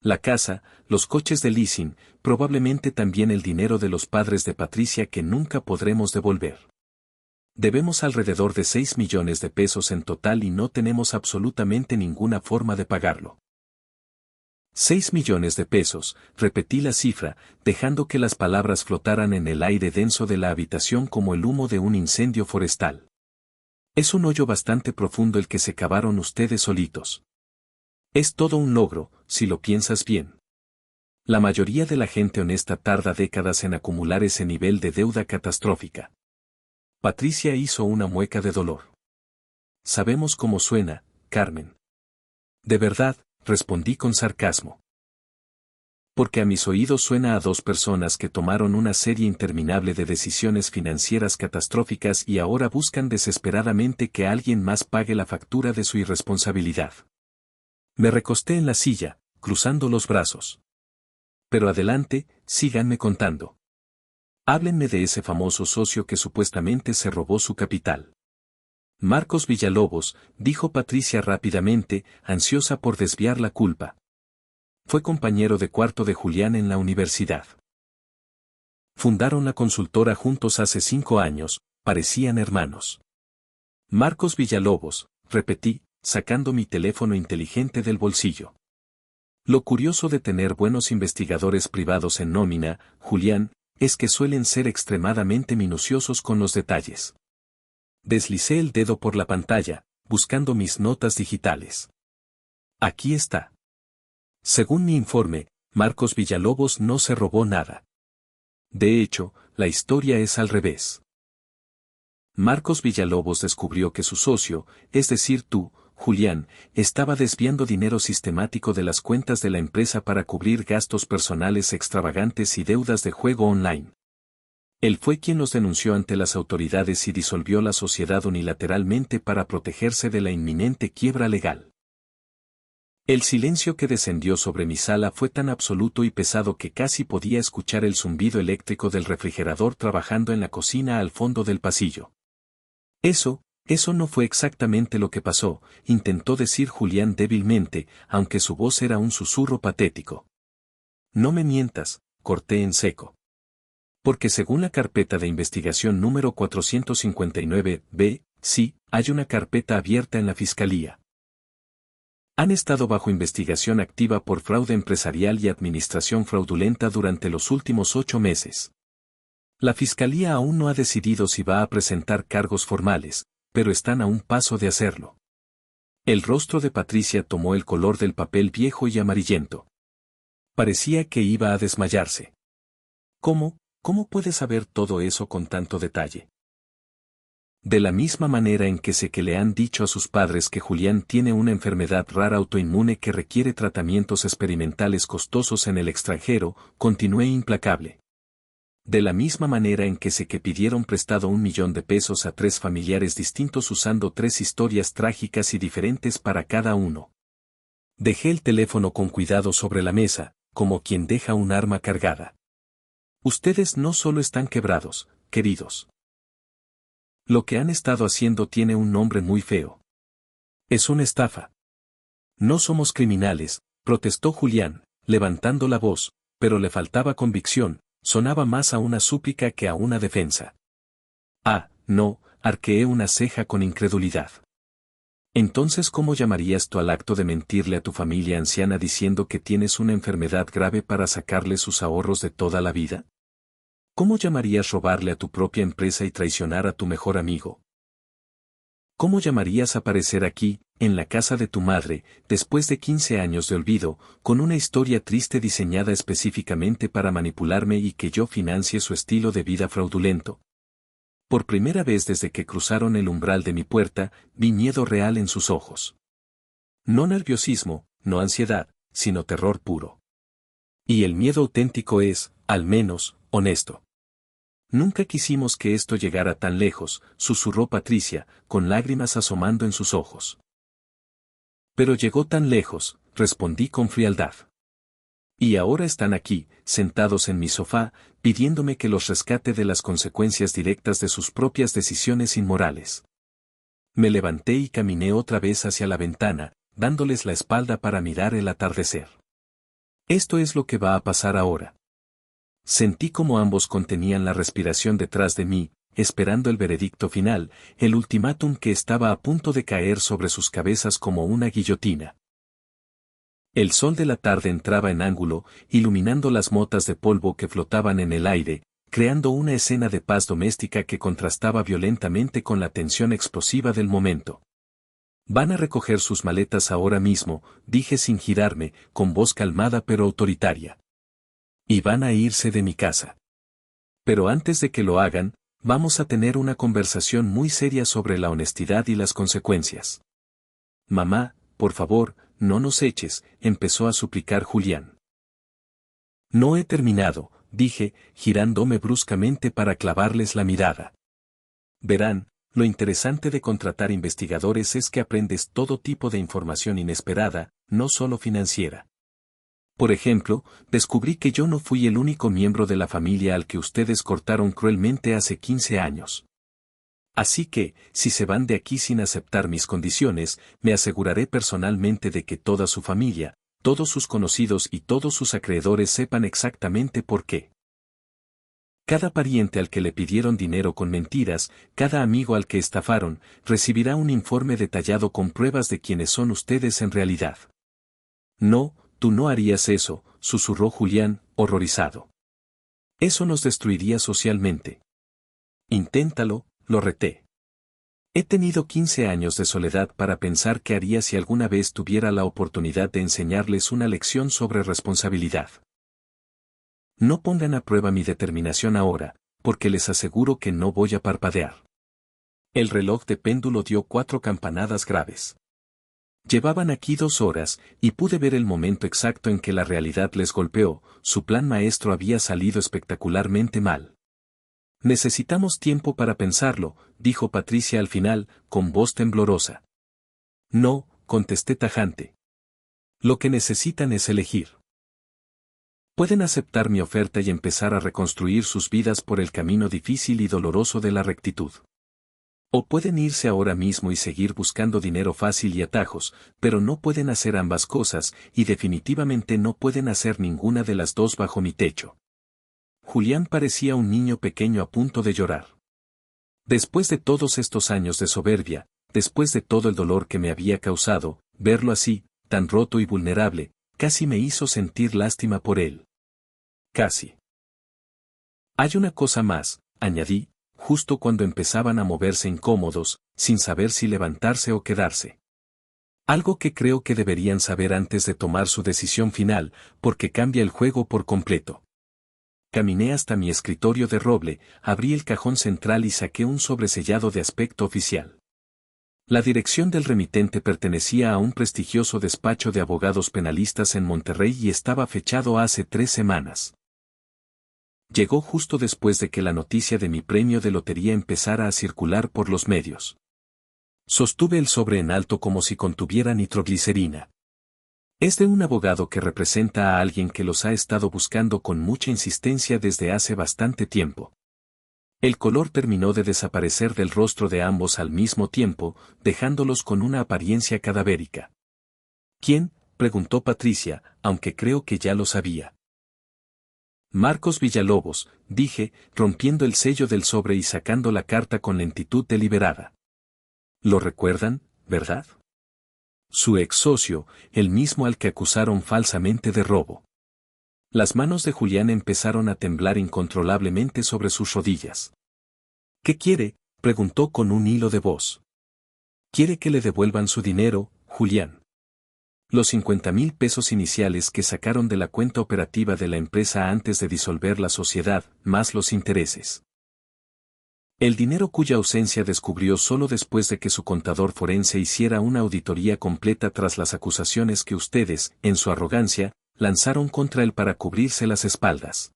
La casa, los coches de leasing, probablemente también el dinero de los padres de Patricia que nunca podremos devolver. Debemos alrededor de 6 millones de pesos en total y no tenemos absolutamente ninguna forma de pagarlo. 6 millones de pesos, repetí la cifra, dejando que las palabras flotaran en el aire denso de la habitación como el humo de un incendio forestal. Es un hoyo bastante profundo el que se cavaron ustedes solitos. Es todo un logro, si lo piensas bien. La mayoría de la gente honesta tarda décadas en acumular ese nivel de deuda catastrófica. Patricia hizo una mueca de dolor. Sabemos cómo suena, Carmen. De verdad, respondí con sarcasmo. Porque a mis oídos suena a dos personas que tomaron una serie interminable de decisiones financieras catastróficas y ahora buscan desesperadamente que alguien más pague la factura de su irresponsabilidad. Me recosté en la silla, cruzando los brazos. Pero adelante, síganme contando. Háblenme de ese famoso socio que supuestamente se robó su capital. Marcos Villalobos, dijo Patricia rápidamente, ansiosa por desviar la culpa. Fue compañero de cuarto de Julián en la universidad. Fundaron la consultora juntos hace 5 años, parecían hermanos. Marcos Villalobos, repetí, sacando mi teléfono inteligente del bolsillo. Lo curioso de tener buenos investigadores privados en nómina, Julián, es que suelen ser extremadamente minuciosos con los detalles. Deslicé el dedo por la pantalla, buscando mis notas digitales. Aquí está. Según mi informe, Marcos Villalobos no se robó nada. De hecho, la historia es al revés. Marcos Villalobos descubrió que su socio, es decir tú, Julián, estaba desviando dinero sistemático de las cuentas de la empresa para cubrir gastos personales extravagantes y deudas de juego online. Él fue quien los denunció ante las autoridades y disolvió la sociedad unilateralmente para protegerse de la inminente quiebra legal. El silencio que descendió sobre mi sala fue tan absoluto y pesado que casi podía escuchar el zumbido eléctrico del refrigerador trabajando en la cocina al fondo del pasillo. Eso no fue exactamente lo que pasó, intentó decir Julián débilmente, aunque su voz era un susurro patético. No me mientas, corté en seco. Porque según la carpeta de investigación número 459-B, sí, hay una carpeta abierta en la Fiscalía. Han estado bajo investigación activa por fraude empresarial y administración fraudulenta durante los últimos 8 meses. La Fiscalía aún no ha decidido si va a presentar cargos formales, pero están a un paso de hacerlo. El rostro de Patricia tomó el color del papel viejo y amarillento. Parecía que iba a desmayarse. ¿Cómo puede saber todo eso con tanto detalle? De la misma manera en que sé que le han dicho a sus padres que Julián tiene una enfermedad rara autoinmune que requiere tratamientos experimentales costosos en el extranjero, continué implacable. De la misma manera en que sé que pidieron prestado 1 millón de pesos a 3 familiares distintos usando 3 historias trágicas y diferentes para cada uno. Dejé el teléfono con cuidado sobre la mesa, como quien deja un arma cargada. Ustedes no solo están quebrados, queridos. Lo que han estado haciendo tiene un nombre muy feo. Es una estafa. No somos criminales, protestó Julián, levantando la voz, pero le faltaba convicción, sonaba más a una súplica que a una defensa. Ah, no, arqueé una ceja con incredulidad. Entonces, ¿cómo llamarías tú al acto de mentirle a tu familia anciana diciendo que tienes una enfermedad grave para sacarle sus ahorros de toda la vida? ¿Cómo llamarías robarle a tu propia empresa y traicionar a tu mejor amigo? ¿Cómo llamarías aparecer aquí, en la casa de tu madre, después de 15 años de olvido, con una historia triste diseñada específicamente para manipularme y que yo financie su estilo de vida fraudulento? Por primera vez desde que cruzaron el umbral de mi puerta, vi miedo real en sus ojos. No nerviosismo, no ansiedad, sino terror puro. Y el miedo auténtico es, al menos, honesto. Nunca quisimos que esto llegara tan lejos, susurró Patricia, con lágrimas asomando en sus ojos. Pero llegó tan lejos, respondí con frialdad. Y ahora están aquí, sentados en mi sofá, pidiéndome que los rescate de las consecuencias directas de sus propias decisiones inmorales. Me levanté y caminé otra vez hacia la ventana, dándoles la espalda para mirar el atardecer. Esto es lo que va a pasar ahora. Sentí como ambos contenían la respiración detrás de mí, esperando el veredicto final, el ultimátum que estaba a punto de caer sobre sus cabezas como una guillotina. El sol de la tarde entraba en ángulo, iluminando las motas de polvo que flotaban en el aire, creando una escena de paz doméstica que contrastaba violentamente con la tensión explosiva del momento. Van a recoger sus maletas ahora mismo, dije sin girarme, con voz calmada pero autoritaria. Y van a irse de mi casa. Pero antes de que lo hagan, vamos a tener una conversación muy seria sobre la honestidad y las consecuencias. Mamá, por favor, no nos eches, empezó a suplicar Julián. No he terminado, dije, girándome bruscamente para clavarles la mirada. Verán, lo interesante de contratar investigadores es que aprendes todo tipo de información inesperada, no solo financiera. Por ejemplo, descubrí que yo no fui el único miembro de la familia al que ustedes cortaron cruelmente hace 15 años. Así que, si se van de aquí sin aceptar mis condiciones, me aseguraré personalmente de que toda su familia, todos sus conocidos y todos sus acreedores sepan exactamente por qué. Cada pariente al que le pidieron dinero con mentiras, cada amigo al que estafaron, recibirá un informe detallado con pruebas de quiénes son ustedes en realidad. No, tú no harías eso, susurró Julián, horrorizado. Eso nos destruiría socialmente. Inténtalo, lo reté. He tenido 15 años de soledad para pensar qué haría si alguna vez tuviera la oportunidad de enseñarles una lección sobre responsabilidad. No pongan a prueba mi determinación ahora, porque les aseguro que no voy a parpadear. El reloj de péndulo dio 4 campanadas graves. Llevaban aquí 2 horas, y pude ver el momento exacto en que la realidad les golpeó, su plan maestro había salido espectacularmente mal. Necesitamos tiempo para pensarlo, dijo Patricia al final, con voz temblorosa. No, contesté tajante. Lo que necesitan es elegir. Pueden aceptar mi oferta y empezar a reconstruir sus vidas por el camino difícil y doloroso de la rectitud. O pueden irse ahora mismo y seguir buscando dinero fácil y atajos, pero no pueden hacer ambas cosas, y definitivamente no pueden hacer ninguna de las dos bajo mi techo. Julián parecía un niño pequeño a punto de llorar. Después de todos estos años de soberbia, después de todo el dolor que me había causado, verlo así, tan roto y vulnerable, casi me hizo sentir lástima por él. Casi. Hay una cosa más, añadí, justo cuando empezaban a moverse incómodos, sin saber si levantarse o quedarse. Algo que creo que deberían saber antes de tomar su decisión final, porque cambia el juego por completo. Caminé hasta mi escritorio de roble, abrí el cajón central y saqué un sobresellado de aspecto oficial. La dirección del remitente pertenecía a un prestigioso despacho de abogados penalistas en Monterrey y estaba fechado hace 3 semanas. Llegó justo después de que la noticia de mi premio de lotería empezara a circular por los medios. Sostuve el sobre en alto como si contuviera nitroglicerina. Es de un abogado que representa a alguien que los ha estado buscando con mucha insistencia desde hace bastante tiempo. El color terminó de desaparecer del rostro de ambos al mismo tiempo, dejándolos con una apariencia cadavérica. ¿Quién?, preguntó Patricia, aunque creo que ya lo sabía. Marcos Villalobos, dije, rompiendo el sello del sobre y sacando la carta con lentitud deliberada. ¿Lo recuerdan, verdad? Su ex socio, el mismo al que acusaron falsamente de robo. Las manos de Julián empezaron a temblar incontrolablemente sobre sus rodillas. ¿Qué quiere?, preguntó con un hilo de voz. Quiere que le devuelvan su dinero, Julián. Los 50,000 pesos iniciales que sacaron de la cuenta operativa de la empresa antes de disolver la sociedad, más los intereses. El dinero cuya ausencia descubrió solo después de que su contador forense hiciera una auditoría completa tras las acusaciones que ustedes, en su arrogancia, lanzaron contra él para cubrirse las espaldas.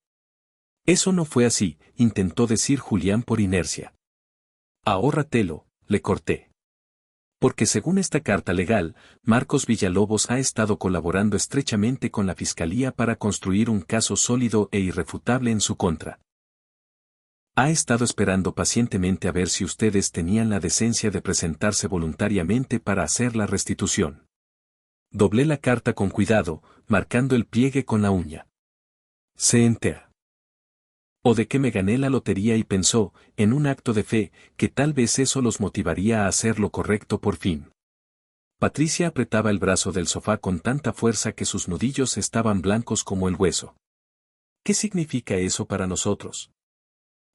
Eso no fue así, intentó decir Julián por inercia. Ahórratelo, le corté. Porque según esta carta legal, Marcos Villalobos ha estado colaborando estrechamente con la Fiscalía para construir un caso sólido e irrefutable en su contra. Ha estado esperando pacientemente a ver si ustedes tenían la decencia de presentarse voluntariamente para hacer la restitución. Doblé la carta con cuidado, marcando el pliegue con la uña. Se entera. O de que me gané la lotería y pensó, en un acto de fe, que tal vez eso los motivaría a hacer lo correcto por fin. Patricia apretaba el brazo del sofá con tanta fuerza que sus nudillos estaban blancos como el hueso. ¿Qué significa eso para nosotros?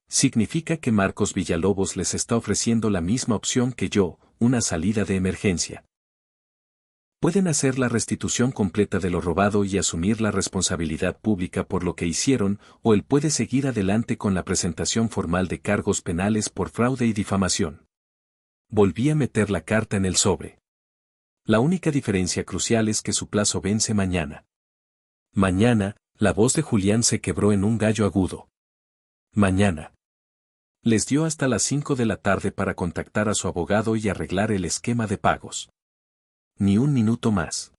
Significa que Marcos Villalobos les está ofreciendo la misma opción que yo, una salida de emergencia. Pueden hacer la restitución completa de lo robado y asumir la responsabilidad pública por lo que hicieron, o él puede seguir adelante con la presentación formal de cargos penales por fraude y difamación. Volví a meter la carta en el sobre. La única diferencia crucial es que su plazo vence mañana. Mañana, la voz de Julián se quebró en un gallo agudo. Mañana. Les dio hasta las 5 de la tarde para contactar a su abogado y arreglar el esquema de pagos. Ni un minuto más.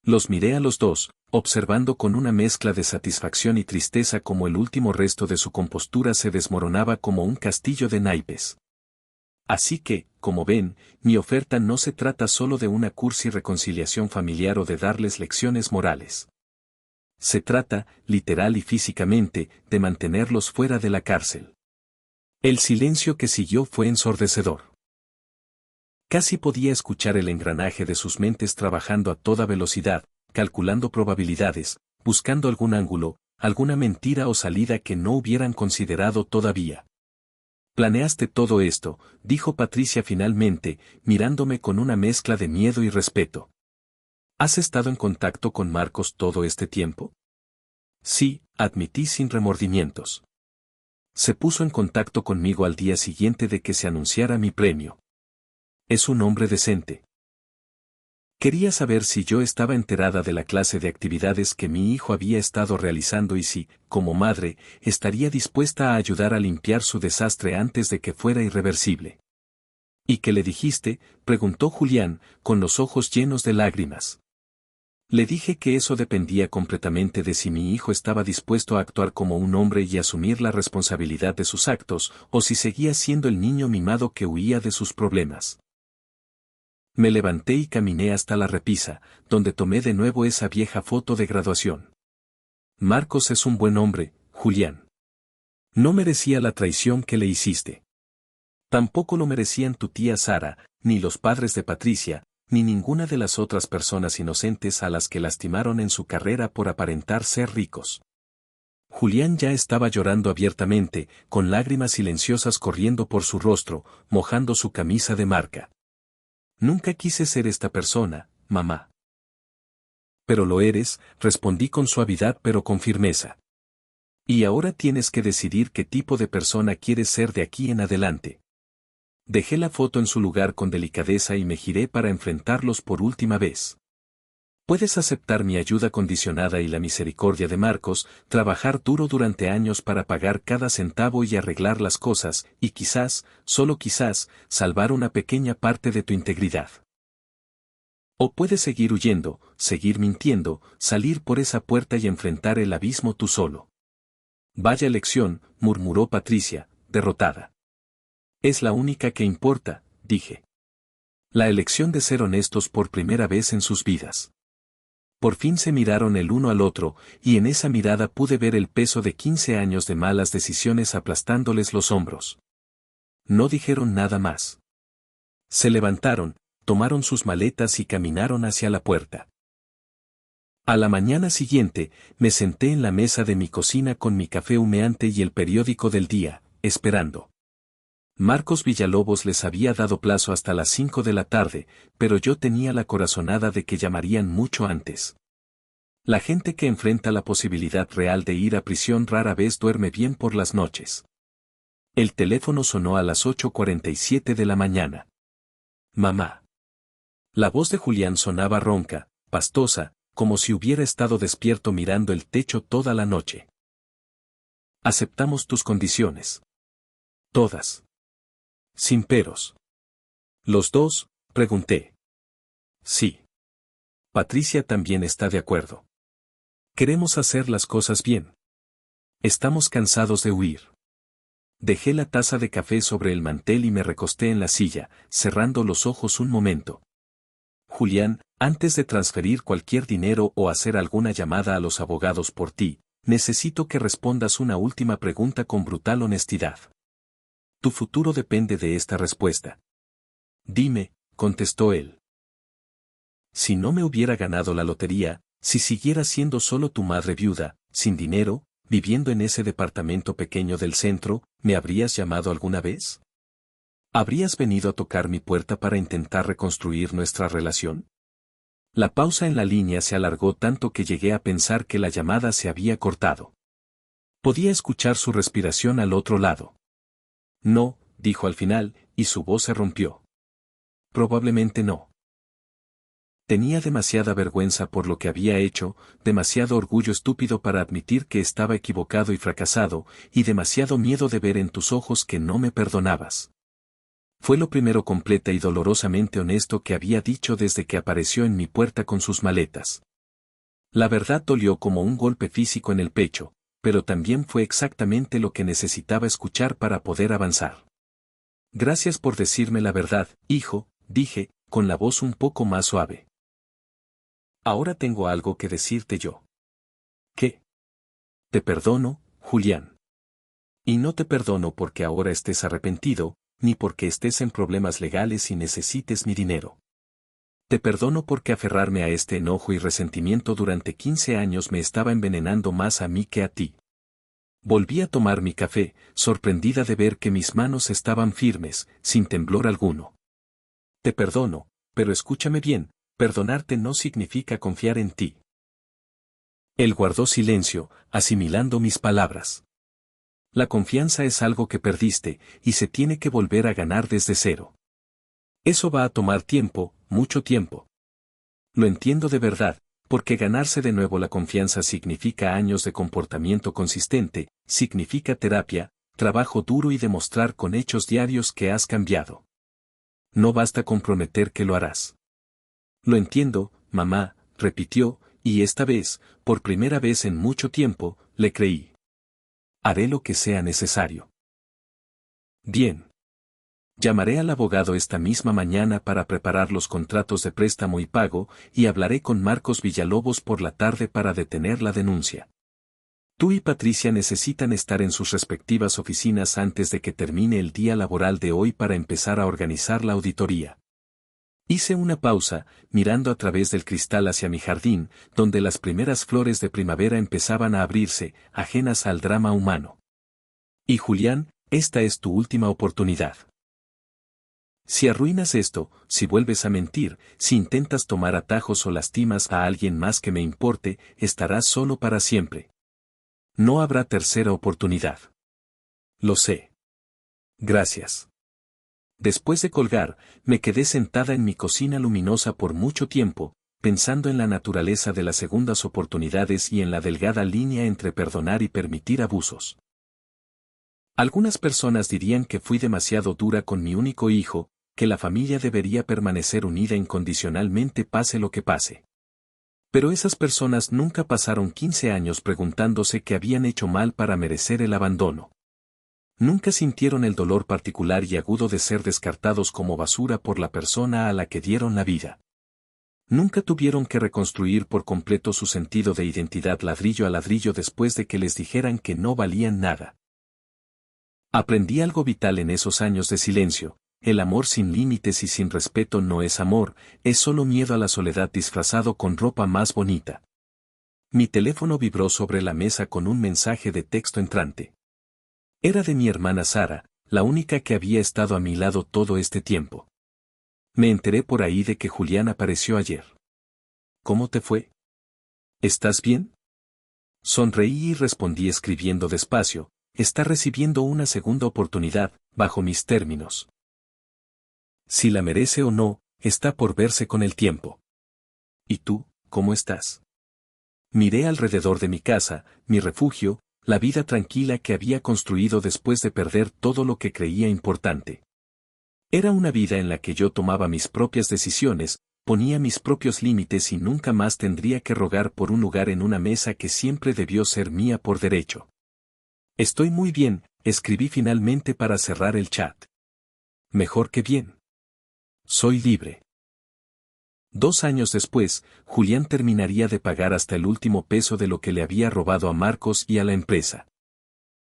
Los miré a los dos, observando con una mezcla de satisfacción y tristeza como el último resto de su compostura se desmoronaba como un castillo de naipes. Así que, como ven, mi oferta no se trata solo de una cursi reconciliación familiar o de darles lecciones morales. Se trata, literal y físicamente, de mantenerlos fuera de la cárcel. El silencio que siguió fue ensordecedor. Casi podía escuchar el engranaje de sus mentes trabajando a toda velocidad, calculando probabilidades, buscando algún ángulo, alguna mentira o salida que no hubieran considerado todavía. «Planeaste todo esto», dijo Patricia finalmente, mirándome con una mezcla de miedo y respeto. «¿Has estado en contacto con Marcos todo este tiempo?» «Sí», admití sin remordimientos. Se puso en contacto conmigo al día siguiente de que se anunciara mi premio. Es un hombre decente. Quería saber si yo estaba enterada de la clase de actividades que mi hijo había estado realizando y si, como madre, estaría dispuesta a ayudar a limpiar su desastre antes de que fuera irreversible. ¿Y qué le dijiste?, preguntó Julián, con los ojos llenos de lágrimas. Le dije que eso dependía completamente de si mi hijo estaba dispuesto a actuar como un hombre y asumir la responsabilidad de sus actos, o si seguía siendo el niño mimado que huía de sus problemas. Me levanté y caminé hasta la repisa, donde tomé de nuevo esa vieja foto de graduación. Marcos es un buen hombre, Julián. No merecía la traición que le hiciste. Tampoco lo merecían tu tía Sara, ni los padres de Patricia, ni ninguna de las otras personas inocentes a las que lastimaron en su carrera por aparentar ser ricos. Julián ya estaba llorando abiertamente, con lágrimas silenciosas corriendo por su rostro, mojando su camisa de marca. Nunca quise ser esta persona, mamá. Pero lo eres, respondí con suavidad pero con firmeza. Y ahora tienes que decidir qué tipo de persona quieres ser de aquí en adelante. Dejé la foto en su lugar con delicadeza y me giré para enfrentarlos por última vez. Puedes aceptar mi ayuda condicionada y la misericordia de Marcos, trabajar duro durante años para pagar cada centavo y arreglar las cosas, y quizás, solo quizás, salvar una pequeña parte de tu integridad. O puedes seguir huyendo, seguir mintiendo, salir por esa puerta y enfrentar el abismo tú solo. Vaya elección, murmuró Patricia, derrotada. Es la única que importa, dije. La elección de ser honestos por primera vez en sus vidas. Por fin se miraron el uno al otro, y en esa mirada pude ver el peso de 15 años de malas decisiones aplastándoles los hombros. No dijeron nada más. Se levantaron, tomaron sus maletas y caminaron hacia la puerta. A la mañana siguiente, me senté en la mesa de mi cocina con mi café humeante y el periódico del día, esperando. Marcos Villalobos les había dado plazo hasta las 5 de la tarde, pero yo tenía la corazonada de que llamarían mucho antes. La gente que enfrenta la posibilidad real de ir a prisión rara vez duerme bien por las noches. El teléfono sonó a las 8:47 de la mañana. Mamá. La voz de Julián sonaba ronca, pastosa, como si hubiera estado despierto mirando el techo toda la noche. Aceptamos tus condiciones. Todas. Sin peros. ¿Los dos?, pregunté. Sí. Patricia también está de acuerdo. Queremos hacer las cosas bien. Estamos cansados de huir. Dejé la taza de café sobre el mantel y me recosté en la silla, cerrando los ojos un momento. Julián, antes de transferir cualquier dinero o hacer alguna llamada a los abogados por ti, necesito que respondas una última pregunta con brutal honestidad. Tu futuro depende de esta respuesta. Dime, contestó él. Si no me hubiera ganado la lotería, si siguiera siendo solo tu madre viuda, sin dinero, viviendo en ese departamento pequeño del centro, ¿me habrías llamado alguna vez? ¿Habrías venido a tocar mi puerta para intentar reconstruir nuestra relación? La pausa en la línea se alargó tanto que llegué a pensar que la llamada se había cortado. Podía escuchar su respiración al otro lado. No, dijo al final, y su voz se rompió. Probablemente no. Tenía demasiada vergüenza por lo que había hecho, demasiado orgullo estúpido para admitir que estaba equivocado y fracasado, y demasiado miedo de ver en tus ojos que no me perdonabas. Fue lo primero completa y dolorosamente honesto que había dicho desde que apareció en mi puerta con sus maletas. La verdad dolió como un golpe físico en el pecho, pero también fue exactamente lo que necesitaba escuchar para poder avanzar. Gracias por decirme la verdad, hijo, dije, con la voz un poco más suave. Ahora tengo algo que decirte yo. ¿Qué? Te perdono, Julián. Y no te perdono porque ahora estés arrepentido, ni porque estés en problemas legales y necesites mi dinero. Te perdono porque aferrarme a este enojo y resentimiento durante 15 años me estaba envenenando más a mí que a ti. Volví a tomar mi café, sorprendida de ver que mis manos estaban firmes, sin temblor alguno. Te perdono, pero escúchame bien, perdonarte no significa confiar en ti. Él guardó silencio, asimilando mis palabras. La confianza es algo que perdiste, y se tiene que volver a ganar desde cero. Eso va a tomar tiempo, mucho tiempo. Lo entiendo de verdad, porque ganarse de nuevo la confianza significa años de comportamiento consistente, significa terapia, trabajo duro y demostrar con hechos diarios que has cambiado. No basta con prometer que lo harás. Lo entiendo, mamá, repitió, y esta vez, por primera vez en mucho tiempo, le creí. Haré lo que sea necesario. Bien. Llamaré al abogado esta misma mañana para preparar los contratos de préstamo y pago, y hablaré con Marcos Villalobos por la tarde para detener la denuncia. Tú y Patricia necesitan estar en sus respectivas oficinas antes de que termine el día laboral de hoy para empezar a organizar la auditoría. Hice una pausa, mirando a través del cristal hacia mi jardín, donde las primeras flores de primavera empezaban a abrirse, ajenas al drama humano. Y Julián, esta es tu última oportunidad. Si arruinas esto, si vuelves a mentir, si intentas tomar atajos o lastimas a alguien más que me importe, estarás solo para siempre. No habrá tercera oportunidad. Lo sé. Gracias. Después de colgar, me quedé sentada en mi cocina luminosa por mucho tiempo, pensando en la naturaleza de las segundas oportunidades y en la delgada línea entre perdonar y permitir abusos. Algunas personas dirían que fui demasiado dura con mi único hijo, que la familia debería permanecer unida incondicionalmente pase lo que pase. Pero esas personas nunca pasaron 15 años preguntándose qué habían hecho mal para merecer el abandono. Nunca sintieron el dolor particular y agudo de ser descartados como basura por la persona a la que dieron la vida. Nunca tuvieron que reconstruir por completo su sentido de identidad ladrillo a ladrillo después de que les dijeran que no valían nada. Aprendí algo vital en esos años de silencio: el amor sin límites y sin respeto no es amor, es solo miedo a la soledad disfrazado con ropa más bonita. Mi teléfono vibró sobre la mesa con un mensaje de texto entrante. Era de mi hermana Sara, la única que había estado a mi lado todo este tiempo. Me enteré por ahí de que Julián apareció ayer. ¿Cómo te fue? ¿Estás bien? Sonreí y respondí escribiendo despacio: está recibiendo una segunda oportunidad, bajo mis términos. Si la merece o no, está por verse con el tiempo. ¿Y tú, cómo estás? Miré alrededor de mi casa, mi refugio, la vida tranquila que había construido después de perder todo lo que creía importante. Era una vida en la que yo tomaba mis propias decisiones, ponía mis propios límites y nunca más tendría que rogar por un lugar en una mesa que siempre debió ser mía por derecho. Estoy muy bien, escribí finalmente para cerrar el chat. Mejor que bien. Soy libre. 2 años después, Julián terminaría de pagar hasta el último peso de lo que le había robado a Marcos y a la empresa.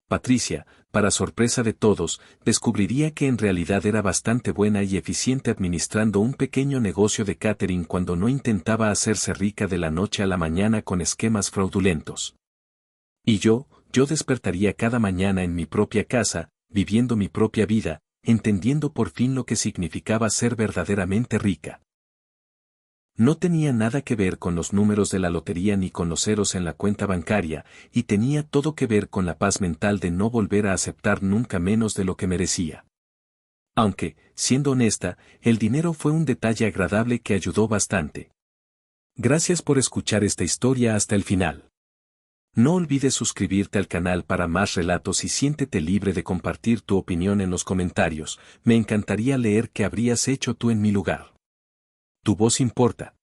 Patricia, para sorpresa de todos, descubriría que en realidad era bastante buena y eficiente administrando un pequeño negocio de catering cuando no intentaba hacerse rica de la noche a la mañana con esquemas fraudulentos. Y yo despertaría cada mañana en mi propia casa, viviendo mi propia vida, entendiendo por fin lo que significaba ser verdaderamente rica. No tenía nada que ver con los números de la lotería ni con los ceros en la cuenta bancaria, y tenía todo que ver con la paz mental de no volver a aceptar nunca menos de lo que merecía. Aunque, siendo honesta, el dinero fue un detalle agradable que ayudó bastante. Gracias por escuchar esta historia hasta el final. No olvides suscribirte al canal para más relatos y siéntete libre de compartir tu opinión en los comentarios. Me encantaría leer qué habrías hecho tú en mi lugar. Tu voz importa.